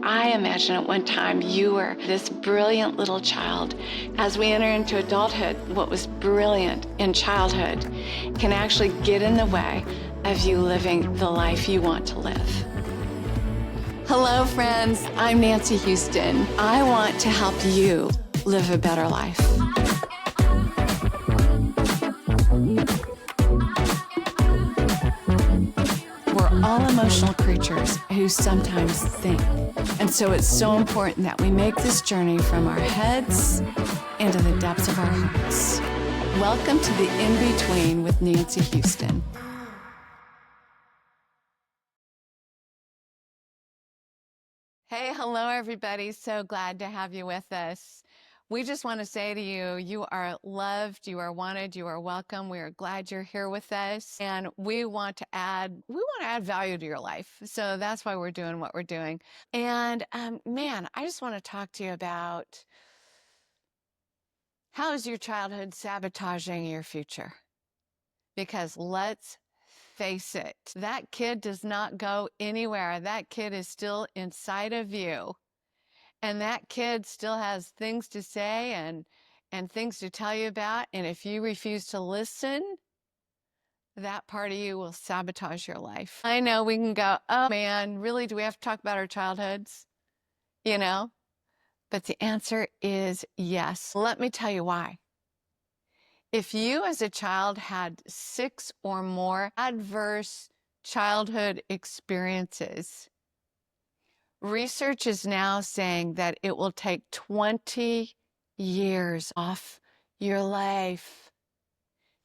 I imagine at one time you were this brilliant little child. As we enter into adulthood, what was brilliant in childhood can actually get in the way of you living the life you want to live. Hello, friends. I'm Nancy Houston. I want to help you live a better life. We're all emotional creatures who sometimes think. And so it's so important that we make this journey from our heads into the depths of our hearts. Welcome to the In-Between with Nancy Houston. Hey, hello, everybody. So glad to have you with us. We just want to say to you, you are loved, you are wanted, you are welcome. We are glad you're here with us, and we want to add value to your life. So that's why we're doing what we're doing. And man, I just want to talk to you about how is your childhood sabotaging your future? Because let's face it, that kid does not go anywhere. That kid is still inside of you. And that kid still has things to say and things to tell you about. And if you refuse to listen, that part of you will sabotage your life. I know we can go, oh man, really, do we have to talk about our childhoods? You know? But the answer is yes. Let me tell you why. If you as a child had 6 or more adverse childhood experiences, research is now saying that it will take 20 years off your life.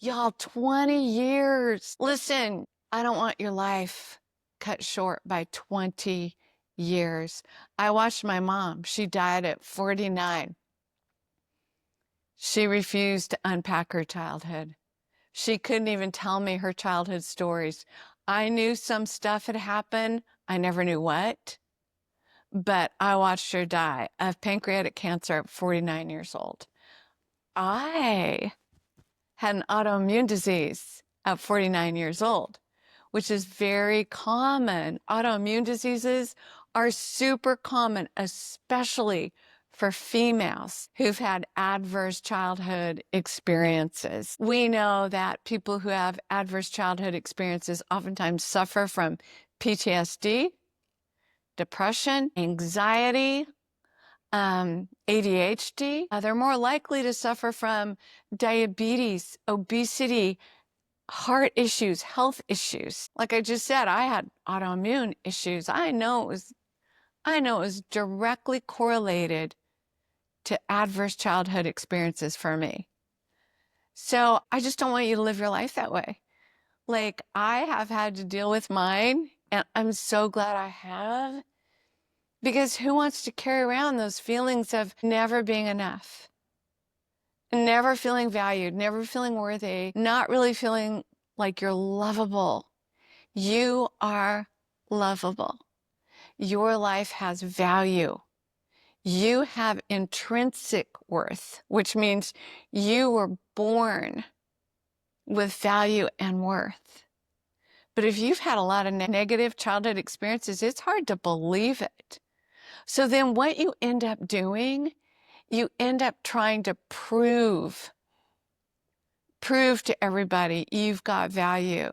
Y'all, 20 years. Listen, I don't want your life cut short by 20 years. I watched my mom. She died at 49. She refused to unpack her childhood. She couldn't even tell me her childhood stories. I knew some stuff had happened. I never knew what. But I watched her die of pancreatic cancer at 49 years old. I had an autoimmune disease at 49 years old, which is very common. Autoimmune diseases are super common, especially for females who've had adverse childhood experiences. We know that people who have adverse childhood experiences oftentimes suffer from PTSD, depression, anxiety, ADHD. They're more likely to suffer from diabetes, obesity, heart issues, health issues. Like I just said, I had autoimmune issues. I know it was directly correlated to adverse childhood experiences for me. So I just don't want you to live your life that way. Like I have had to deal with mine, and I'm so glad I have. Because who wants to carry around those feelings of never being enough, never feeling valued, never feeling worthy, not really feeling like you're lovable? You are lovable. Your life has value. You have intrinsic worth, which means you were born with value and worth. But if you've had a lot of negative childhood experiences, it's hard to believe it. So then what you end up doing, you end up trying to prove to everybody you've got value.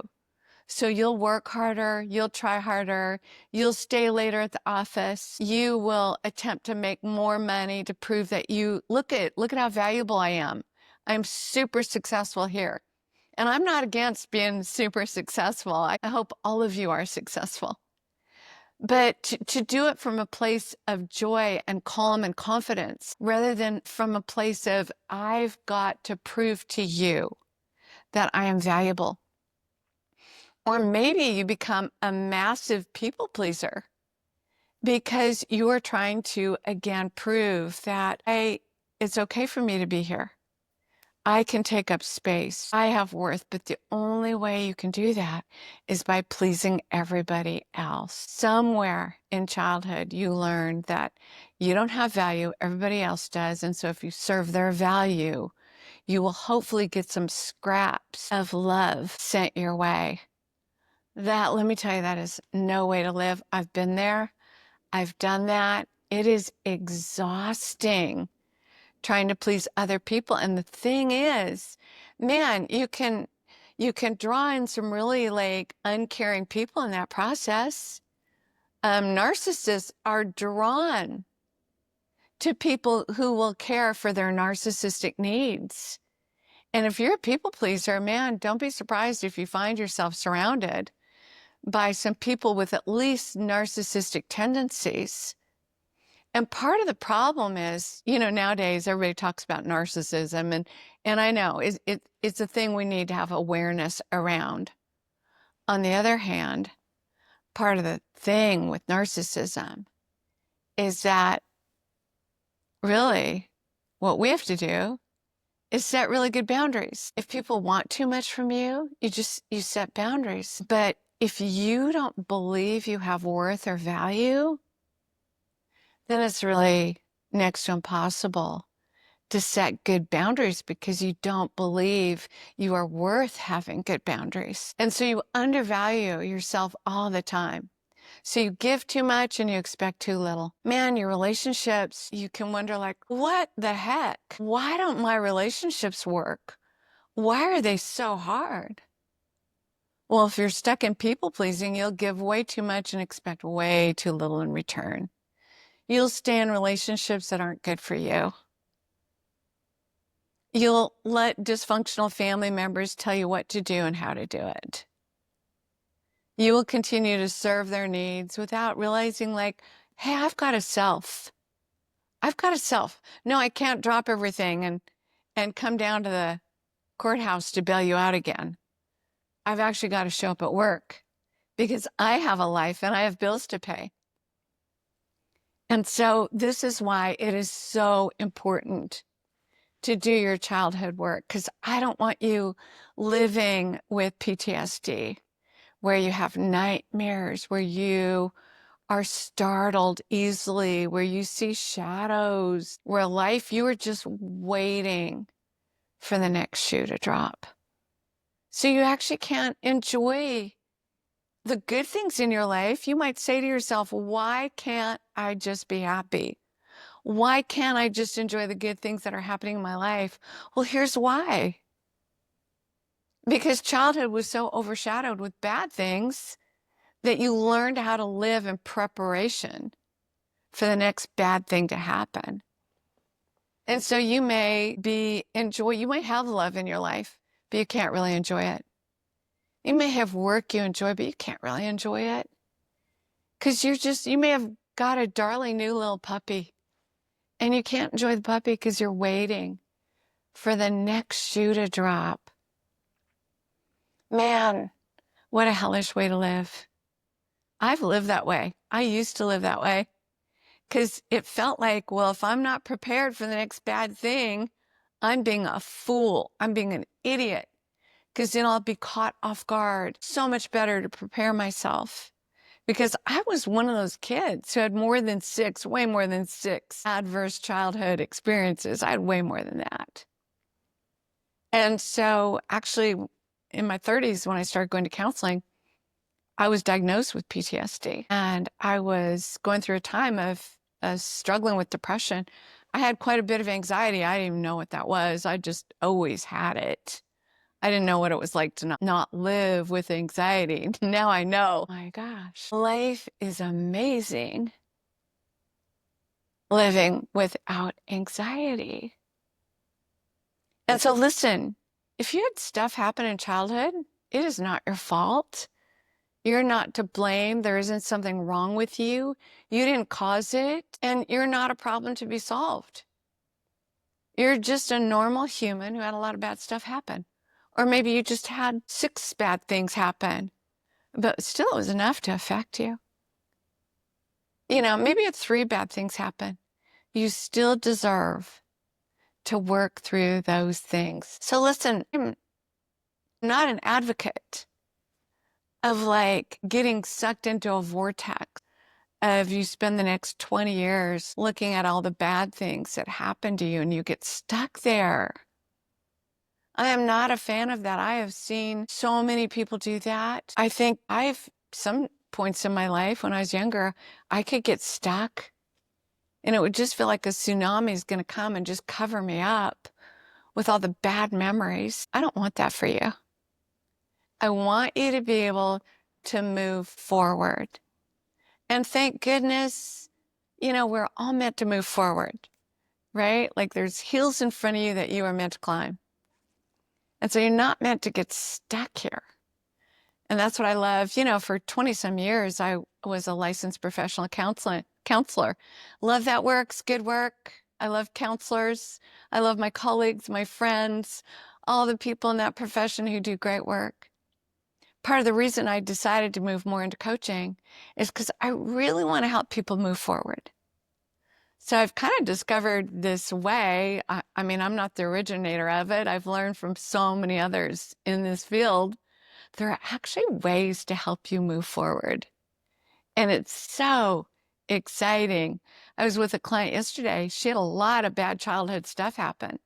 So you'll work harder, you'll try harder, you'll stay later at the office, you will attempt to make more money to prove that look at how valuable I am. I'm super successful here. And I'm not against being super successful. I hope all of you are successful. But to do it from a place of joy and calm and confidence, rather than from a place of, I've got to prove to you that I am valuable. Or maybe you become a massive people pleaser because you are trying to, again, prove that it's okay for me to be here. I can take up space. I have worth, but the only way you can do that is by pleasing everybody else. Somewhere in childhood, you learn that you don't have value, everybody else does. And so if you serve their value, you will hopefully get some scraps of love sent your way. Let me tell you, that is no way to live. I've been there. I've done that. It is exhausting trying to please other people. And the thing is, man, you can draw in some really like uncaring people in that process. Narcissists are drawn to people who will care for their narcissistic needs. And if you're a people pleaser, man, don't be surprised if you find yourself surrounded by some people with at least narcissistic tendencies. And part of the problem is, nowadays everybody talks about narcissism, and I know it's a thing we need to have awareness around. On the other hand, part of the thing with narcissism is that really what we have to do is set really good boundaries. If people want too much from you, you set boundaries. But if you don't believe you have worth or value, then it's really next to impossible to set good boundaries because you don't believe you are worth having good boundaries. And so you undervalue yourself all the time. So you give too much and you expect too little. Man, your relationships, you can wonder like, what the heck? Why don't my relationships work? Why are they so hard? Well, if you're stuck in people pleasing, you'll give way too much and expect way too little in return. You'll stay in relationships that aren't good for you. You'll let dysfunctional family members tell you what to do and how to do it. You will continue to serve their needs without realizing like, hey, I've got a self. I've got a self. No, I can't drop everything and come down to the courthouse to bail you out again. I've actually got to show up at work because I have a life and I have bills to pay. And so this is why it is so important to do your childhood work, because I don't want you living with PTSD, where you have nightmares, where you are startled easily, where you see shadows, where life, you are just waiting for the next shoe to drop. So you actually can't enjoy the good things in your life. You might say to yourself, why can't I just be happy? Why can't I just enjoy the good things that are happening in my life? Well, here's why. Because childhood was so overshadowed with bad things that you learned how to live in preparation for the next bad thing to happen. And so you may you might have love in your life, but you can't really enjoy it. You may have work you enjoy, but you can't really enjoy it. Because you may have got a darling new little puppy, and you can't enjoy the puppy because you're waiting for the next shoe to drop. Man, what a hellish way to live. I've lived that way. I used to live that way because it felt like, well, if I'm not prepared for the next bad thing, I'm being a fool. I'm being an idiot because then I'll be caught off guard. So much better to prepare myself, because I was one of those kids who had way more than six adverse childhood experiences. I had way more than that. And so actually in my 30s, when I started going to counseling, I was diagnosed with PTSD, and I was going through a time of struggling with depression. I had quite a bit of anxiety. I didn't even know what that was. I just always had it. I didn't know what it was like to not live with anxiety. Now I know. My gosh, life is amazing living without anxiety. And so listen, if you had stuff happen in childhood, it is not your fault. You're not to blame. There isn't something wrong with you. You didn't cause it, and you're not a problem to be solved. You're just a normal human who had a lot of bad stuff happen. Or maybe you just had 6 bad things happen, but still it was enough to affect you. Maybe you had 3 bad things happen. You still deserve to work through those things. So listen, I'm not an advocate of like getting sucked into a vortex of you spend the next 20 years looking at all the bad things that happen to you and you get stuck there. I am not a fan of that. I have seen so many people do that. I think some points in my life when I was younger, I could get stuck and it would just feel like a tsunami is going to come and just cover me up with all the bad memories. I don't want that for you. I want you to be able to move forward. And thank goodness, we're all meant to move forward, right? Like there's hills in front of you that you are meant to climb. And so you're not meant to get stuck here. And that's what I love. For 20 some years, I was a licensed professional counselor. Love that work. It's good work. I love counselors. I love my colleagues, my friends, all the people in that profession who do great work. Part of the reason I decided to move more into coaching is because I really want to help people move forward. So I've kind of discovered this way. I mean, I'm not the originator of it. I've learned from so many others in this field. There are actually ways to help you move forward. And it's so exciting. I was with a client yesterday. She had a lot of bad childhood stuff happen.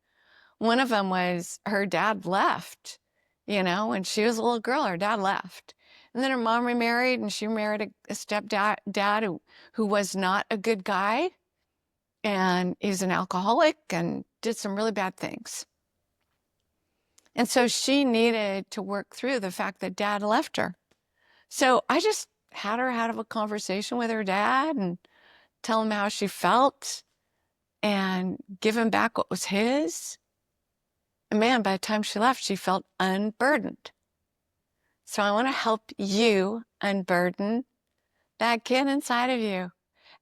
One of them was her dad left. When she was a little girl, her dad left. And then her mom remarried and she married a stepdad who was not a good guy. And he's an alcoholic and did some really bad things. And so she needed to work through the fact that dad left her. So I just had her have a conversation with her dad and tell him how she felt and give him back what was his. And man, by the time she left, she felt unburdened. So I want to help you unburden that kid inside of you.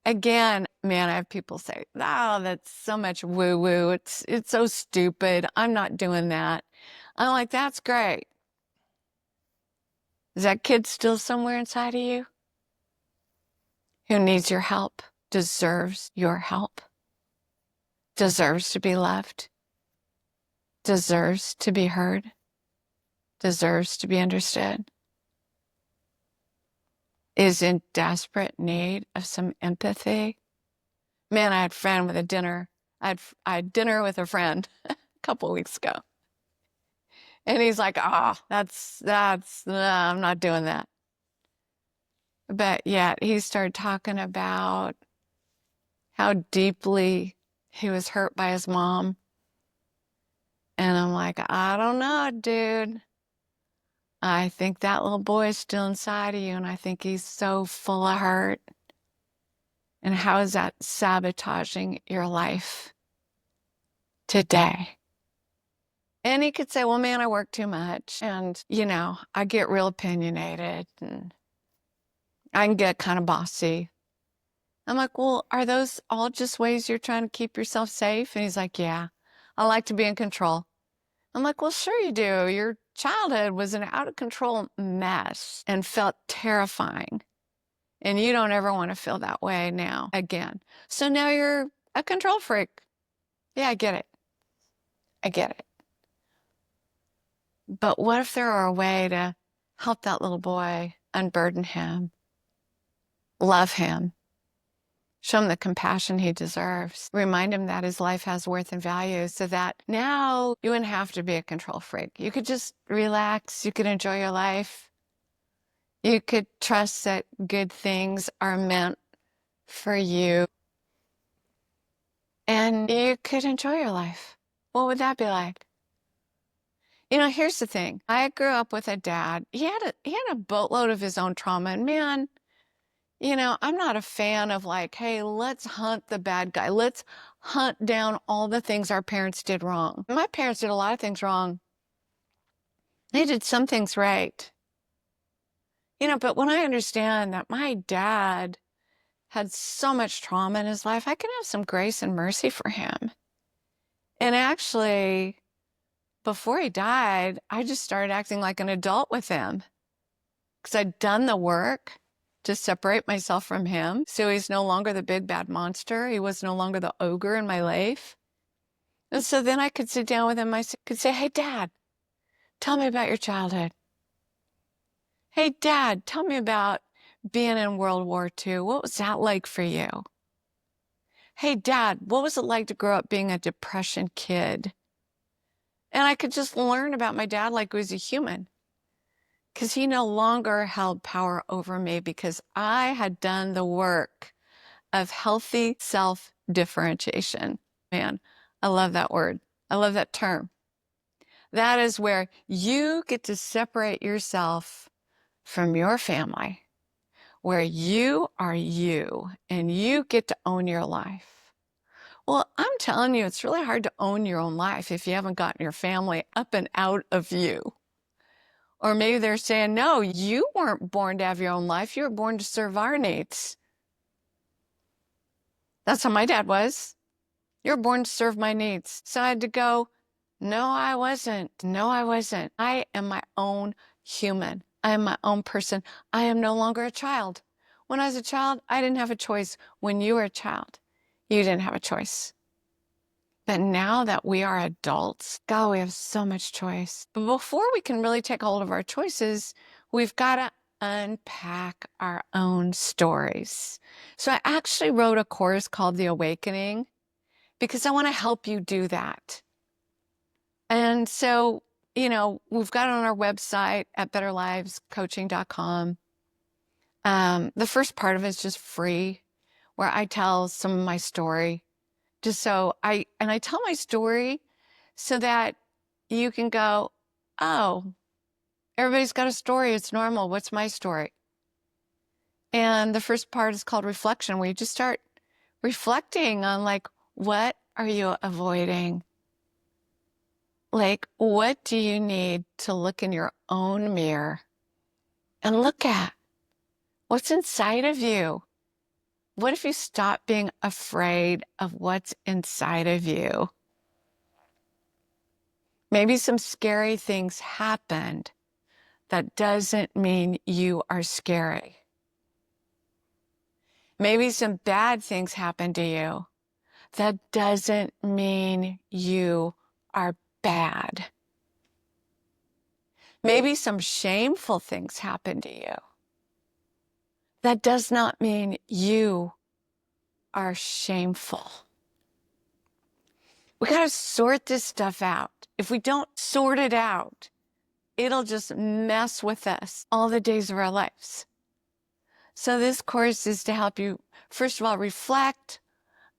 Again, man, I have people say, oh, that's so much woo-woo. It's so stupid. I'm not doing that. I'm like, that's great. Is that kid still somewhere inside of you who needs your help, deserves your help, deserves to be loved, deserves to be heard, deserves to be understood, is in desperate need of some empathy? Man, I had a friend with a dinner. I had dinner with a friend a couple weeks ago. And he's like, I'm not doing that. But yet he started talking about how deeply he was hurt by his mom. And I'm like, I don't know, dude. I think that little boy is still inside of you, and I think he's so full of hurt. And how is that sabotaging your life today? And he could say, well, man, I work too much. And, I get real opinionated and I can get kind of bossy. I'm like, well, are those all just ways you're trying to keep yourself safe? And he's like, yeah, I like to be in control. I'm like, well, sure you do. Your childhood was an out of control mess and felt terrifying. And you don't ever want to feel that way now again. So now you're a control freak. Yeah, I get it. I get it. But what if there were a way to help that little boy unburden him, love him, show him the compassion he deserves, remind him that his life has worth and value so that now you wouldn't have to be a control freak. You could just relax. You could enjoy your life. You could trust that good things are meant for you. And you could enjoy your life. What would that be like? Here's the thing. I grew up with a dad. He had a boatload of his own trauma. And man, I'm not a fan of like, hey, let's hunt the bad guy. Let's hunt down all the things our parents did wrong. My parents did a lot of things wrong. They did some things right. But when I understand that my dad had so much trauma in his life, I can have some grace and mercy for him. And actually, before he died, I just started acting like an adult with him because I'd done the work to separate myself from him. So he's no longer the big bad monster. He was no longer the ogre in my life. And so then I could sit down with him. I could say, hey, Dad, tell me about your childhood. Hey, Dad, tell me about being in World War II. What was that like for you? Hey, Dad, what was it like to grow up being a depression kid? And I could just learn about my dad like he was a human. because he no longer held power over me because I had done the work of healthy self-differentiation. Man, I love that word. I love that term. That is where you get to separate yourself from your family, where you are you and you get to own your life. Well, I'm telling you, it's really hard to own your own life if you haven't gotten your family up and out of you. Or maybe they're saying, no, you weren't born to have your own life. You were born to serve our needs. That's how my dad was. You're born to serve my needs. So I had to go, no, I wasn't. No, I wasn't. I am my own human. I am my own person. I am no longer a child. When I was a child, I didn't have a choice. When you were a child, you didn't have a choice. But now that we are adults, God, we have so much choice. But before we can really take hold of our choices, we've got to unpack our own stories. So I actually wrote a course called The Awakening because I want to help you do that. And so, we've got it on our website at betterlivescoaching.com. The first part of it is just free, where I tell some of my story. Just so I tell my story so that you can go, oh, everybody's got a story. It's normal. What's my story? And the first part is called reflection, where you just start reflecting on, like, what are you avoiding? Like, what do you need to look in your own mirror and look at? What's inside of you? What if you stop being afraid of what's inside of you? Maybe some scary things happened. That doesn't mean you are scary. Maybe some bad things happened to you. That doesn't mean you are bad. Maybe some shameful things happened to you. That does not mean you are shameful. We got to sort this stuff out. If we don't sort it out, it'll just mess with us all the days of our lives. So this course is to help you, first of all, reflect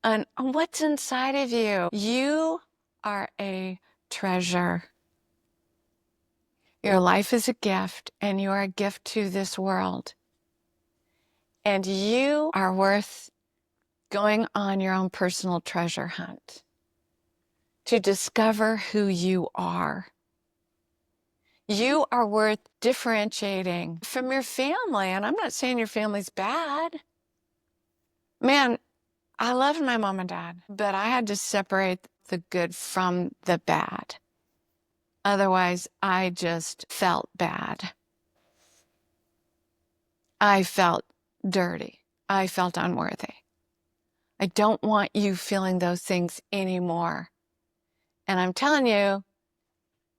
on what's inside of you. You are a treasure. Your life is a gift, and you are a gift to this world. And you are worth going on your own personal treasure hunt to discover who you are. You are worth differentiating from your family. And I'm not saying your family's bad. Man, I loved my mom and dad, but I had to separate the good from the bad. Otherwise, I just felt bad. I felt dirty. I felt unworthy. I don't want you feeling those things anymore. And I'm telling you,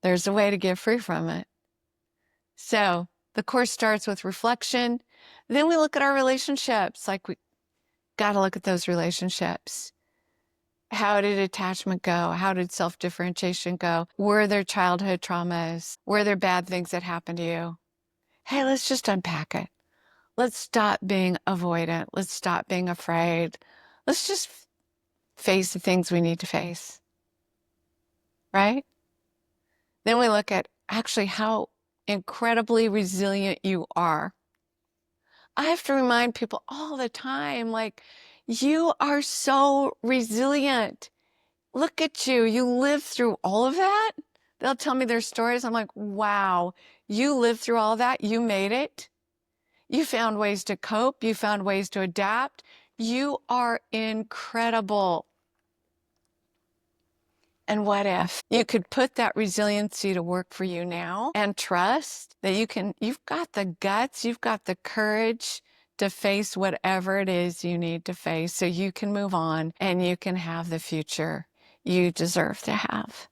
there's a way to get free from it. So the course starts with reflection. Then we look at our relationships. Like, we got to look at those relationships. How did attachment go? How did self-differentiation go? Were there childhood traumas? Were there bad things that happened to you? Hey, let's just unpack it. Let's stop being avoidant. Let's stop being afraid. Let's just face the things we need to face, right? Then we look at actually how incredibly resilient you are. I have to remind people all the time, like, you are so resilient. Look at you. You lived through all of that. They'll tell me their stories. I'm like, wow, you lived through all that. You made it. You found ways to cope. You found ways to adapt. You are incredible. And what if you could put that resiliency to work for you now and trust that you've got the guts, you've got the courage to face whatever it is you need to face so you can move on and you can have the future you deserve to have.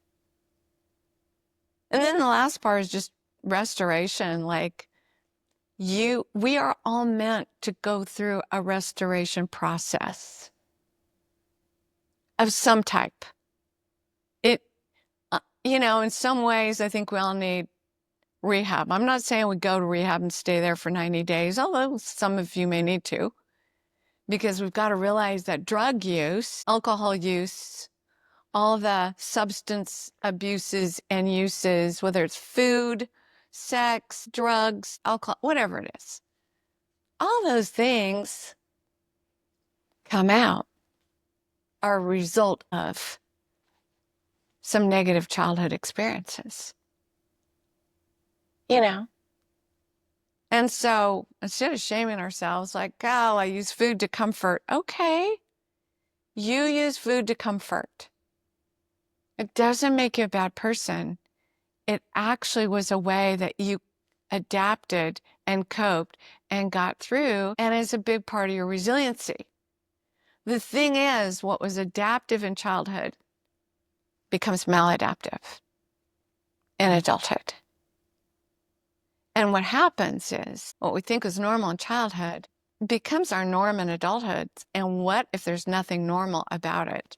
And then the last part is just restoration. Like, we are all meant to go through a restoration process of some type. In some ways, I think we all need rehab. I'm not saying we go to rehab and stay there for 90 days, although some of you may need to, because we've got to realize that drug use, alcohol use, all the substance abuses and uses, whether it's food, sex, drugs, alcohol, whatever it is, all those things come out are a result of some negative childhood experiences, you know? And so instead of shaming ourselves, like, oh, I use food to comfort. Okay, you use food to comfort. It doesn't make you a bad person. It actually was a way that you adapted and coped and got through, and is a big part of your resiliency. The thing is, what was adaptive in childhood becomes maladaptive in adulthood. And what happens is what we think is normal in childhood becomes our norm in adulthood. And what if there's nothing normal about it?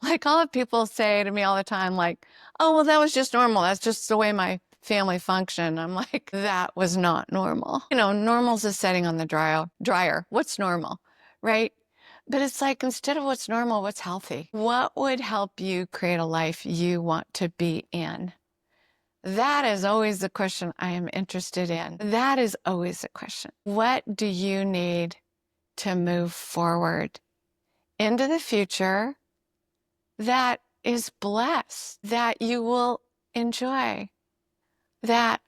Like all the people say to me all the time, like, oh, well, that was just normal. That's just the way my family functioned. I'm like, that was not normal. You know, normal's a setting on the dryer. What's normal, right? But it's like, instead of what's normal, what's healthy? What would help you create a life you want to be in? That is always the question I am interested in. That is always the question. What do you need to move forward into the future that is blessed, that you will enjoy, that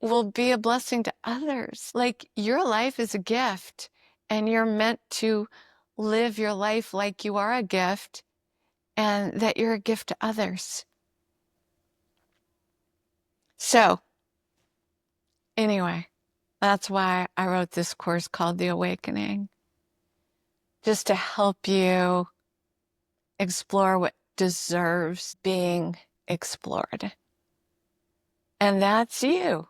will be a blessing to others? Like, your life is a gift, and you're meant to live your life like you are a gift, and that you're a gift to others. So, anyway, that's why I wrote this course called The Awakening, just to help you explore what deserves being explored. And that's you.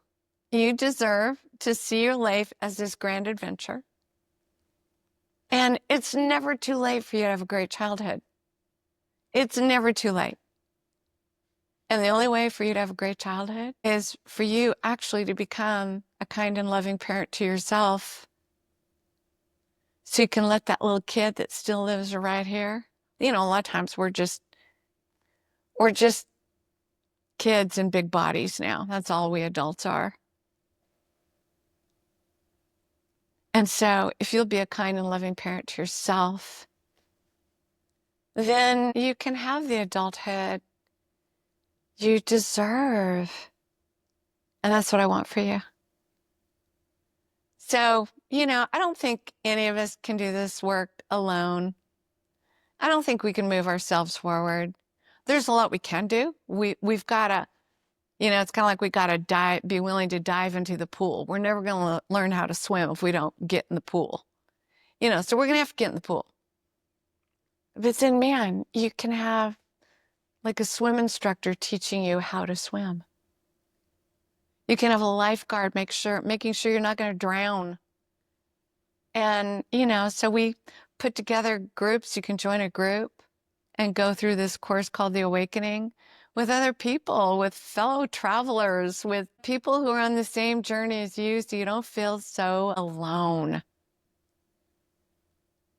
You deserve to see your life as this grand adventure. And it's never too late for you to have a great childhood. It's never too late. And the only way for you to have a great childhood is for you actually to become a kind and loving parent to yourself, so you can let that little kid that still lives right here. You know, a lot of times we're just kids in big bodies now. That's all we adults are. And so if you'll be a kind and loving parent to yourself, then you can have the adulthood you deserve. And that's what I want for you. So, you know, I don't think any of us can do this work alone. I don't think we can move ourselves forward. There's a lot we can do. We've got to, you know, it's kind of like we got to be willing to dive into the pool. We're never going to learn how to swim if we don't get in the pool. You know, so we're going to have to get in the pool. But then, man, you can have like a swim instructor teaching you how to swim. You can have a lifeguard making sure you're not going to drown. And, you know, so we put together groups. You can join a group and go through this course called The Awakening with other people, with fellow travelers, with people who are on the same journey as you, so you don't feel so alone.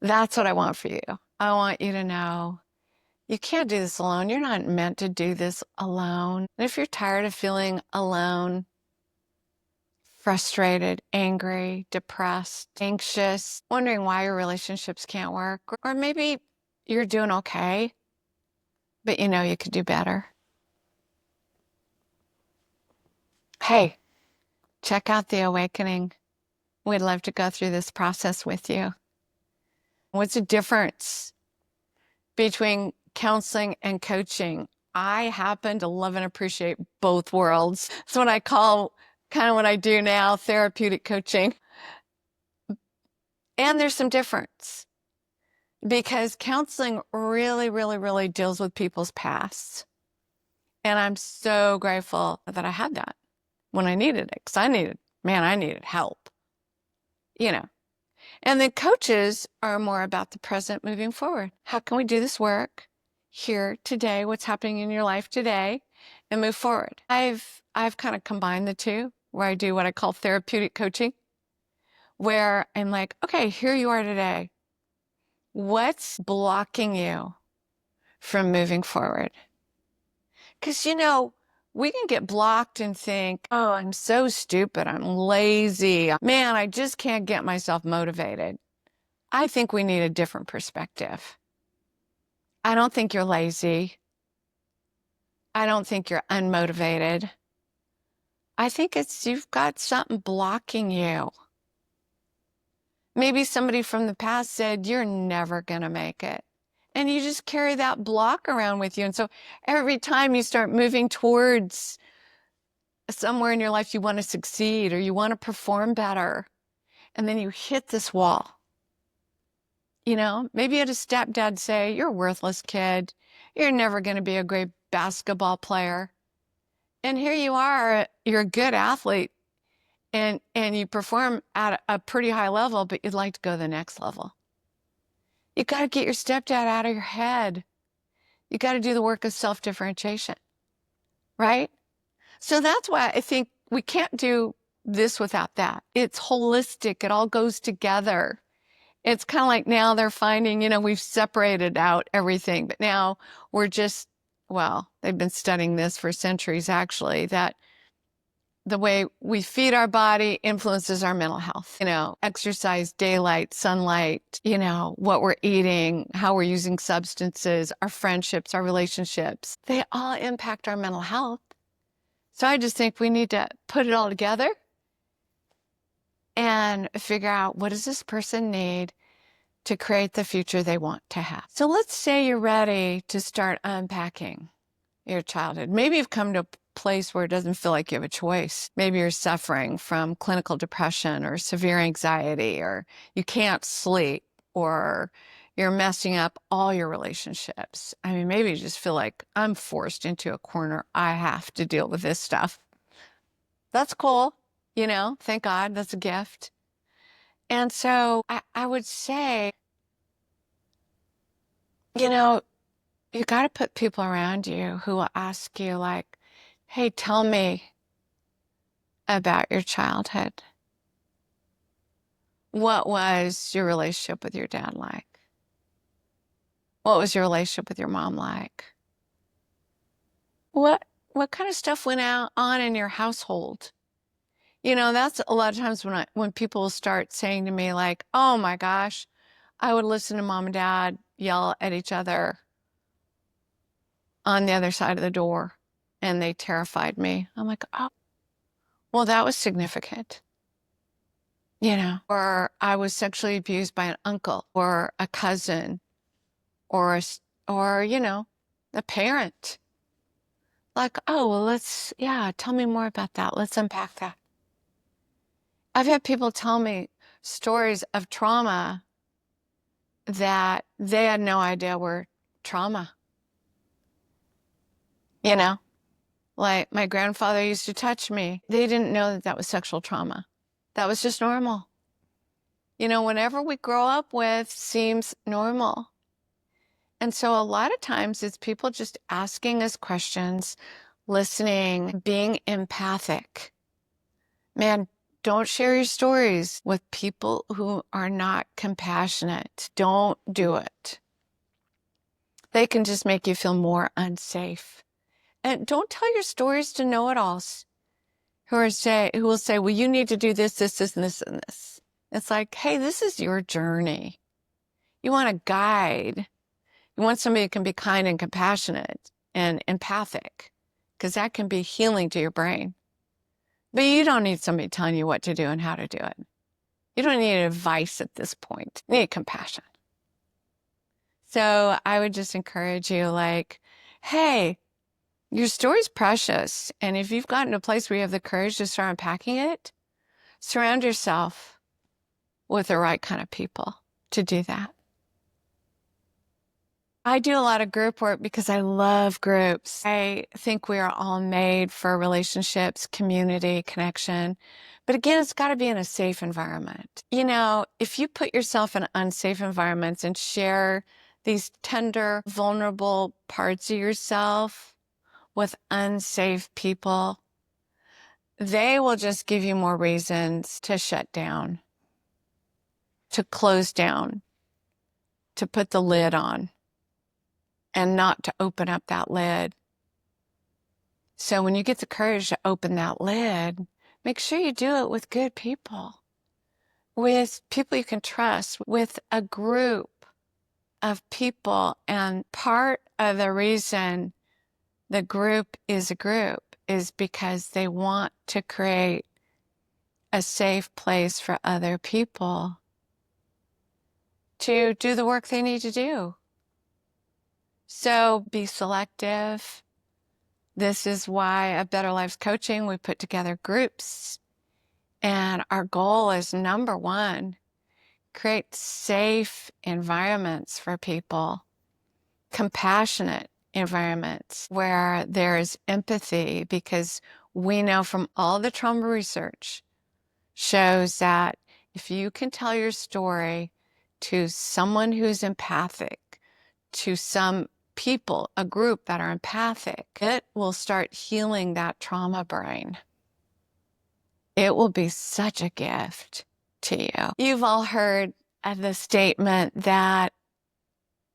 That's what I want for you. I want you to know you can't do this alone. You're not meant to do this alone. And if you're tired of feeling alone, frustrated, angry, depressed, anxious, wondering why your relationships can't work, or maybe you're doing okay, but you know you could do better. Hey, check out The Awakening. We'd love to go through this process with you. What's the difference between counseling and coaching? I happen to love and appreciate both worlds. It's what I call kind of what I do now, therapeutic coaching. And there's some difference, because counseling really, really, really deals with people's pasts. And I'm so grateful that I had that when I needed it, because I needed help, you know. And then coaches are more about the present, moving forward. How can we do this work here today? What's happening in your life today? and move forward. I've kind of combined the two, where I do what I call therapeutic coaching, where I'm like, okay, here you are today. What's blocking you from moving forward? Because, we can get blocked and think, oh, I'm so stupid. I'm lazy. Man, I just can't get myself motivated. I think we need a different perspective. I don't think you're lazy. I don't think you're unmotivated. I think you've got something blocking you. Maybe somebody from the past said, you're never going to make it. And you just carry that block around with you. And so every time you start moving towards somewhere in your life you want to succeed or you want to perform better, and then you hit this wall. Maybe you had a stepdad say, you're a worthless kid. You're never going to be a great basketball player. And here you are, you're a good athlete and you perform at a pretty high level, but you'd like to go to the next level. You got to get your stepdad out of your head. You got to do the work of self-differentiation, right? So that's why I think we can't do this without that. It's holistic. It all goes together. It's kind of like now they're finding, we've separated out everything, but now we're just, well, they've been studying this for centuries actually, that the way we feed our body influences our mental health. Exercise, daylight, sunlight, what we're eating, how we're using substances, our friendships, our relationships, they all impact our mental health. So I just think we need to put it all together and figure out, what does this person need to create the future they want to have? So let's say you're ready to start unpacking your childhood. Maybe you've come to a place where it doesn't feel like you have a choice. Maybe you're suffering from clinical depression or severe anxiety, or you can't sleep, or you're messing up all your relationships. I mean, maybe you just feel like, I'm forced into a corner. I have to deal with this stuff. That's cool. Thank God, that's a gift. And so I would say, you got to put people around you who will ask you, like, hey, tell me about your childhood. What was your relationship with your dad like? What was your relationship with your mom like? What kind of stuff went on in your household? That's a lot of times when people start saying to me, like, oh my gosh, I would listen to mom and dad yell at each other on the other side of the door, and they terrified me. I'm like, oh, well, that was significant. Or I was sexually abused by an uncle or a cousin or a parent. Like, oh, well, tell me more about that. Let's unpack that. I've had people tell me stories of trauma that they had no idea were trauma. Like my grandfather used to touch me. They didn't know that was sexual trauma. That was just normal. Whenever we grow up with seems normal. And so a lot of times it's people just asking us questions, listening, being empathic. Man, don't share your stories with people who are not compassionate. Don't do it. They can just make you feel more unsafe. And don't tell your stories to know-it-alls who will say, well, you need to do this, this, this, and this, and this. It's like, hey, this is your journey. You want a guide. You want somebody who can be kind and compassionate and empathic, because that can be healing to your brain. But you don't need somebody telling you what to do and how to do it. You don't need advice at this point. You need compassion. So I would just encourage you, like, hey, your story's precious. And if you've gotten to a place where you have the courage to start unpacking it, surround yourself with the right kind of people to do that. I do a lot of group work because I love groups. I think we are all made for relationships, community, connection. But again, it's got to be in a safe environment. If you put yourself in unsafe environments and share these tender, vulnerable parts of yourself with unsafe people, they will just give you more reasons to shut down, to close down, to put the lid on, and not to open up that lid. So when you get the courage to open that lid, make sure you do it with good people, with people you can trust, with a group of people. And part of the reason the group is a group is because they want to create a safe place for other people to do the work they need to do. So be selective. This is why at Better Lives Coaching, we put together groups. And our goal is, number one, create safe environments for people, compassionate environments where there is empathy, because we know from all the trauma research shows that if you can tell your story to someone who's empathic, to some people, a group that are empathic, it will start healing that trauma brain. It will be such a gift to you. You've all heard the statement that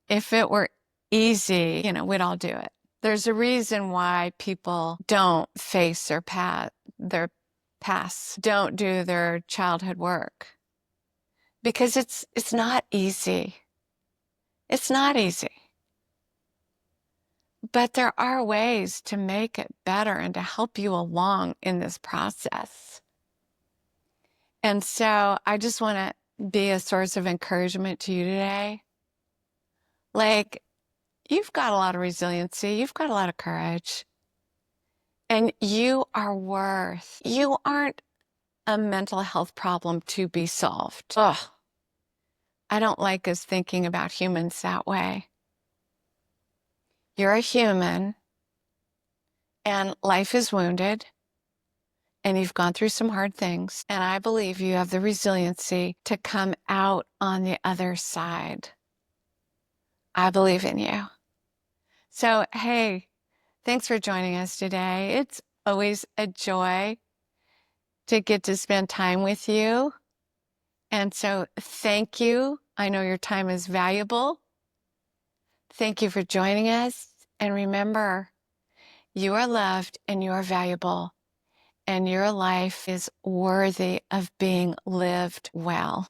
if it were easy, we'd all do it. There's a reason why people don't face their past, don't do their childhood work, because it's not easy. It's not easy. But there are ways to make it better and to help you along in this process. And so I just want to be a source of encouragement to you today. Like, you've got a lot of resiliency, you've got a lot of courage, and you aren't a mental health problem to be solved. Ugh. I don't like us thinking about humans that way. You're a human, and life is wounded, and you've gone through some hard things, and I believe you have the resiliency to come out on the other side. I believe in you. So, hey, thanks for joining us today. It's always a joy to get to spend time with you. And so thank you. I know your time is valuable. Thank you for joining us. And remember, you are loved and you are valuable, and your life is worthy of being lived well.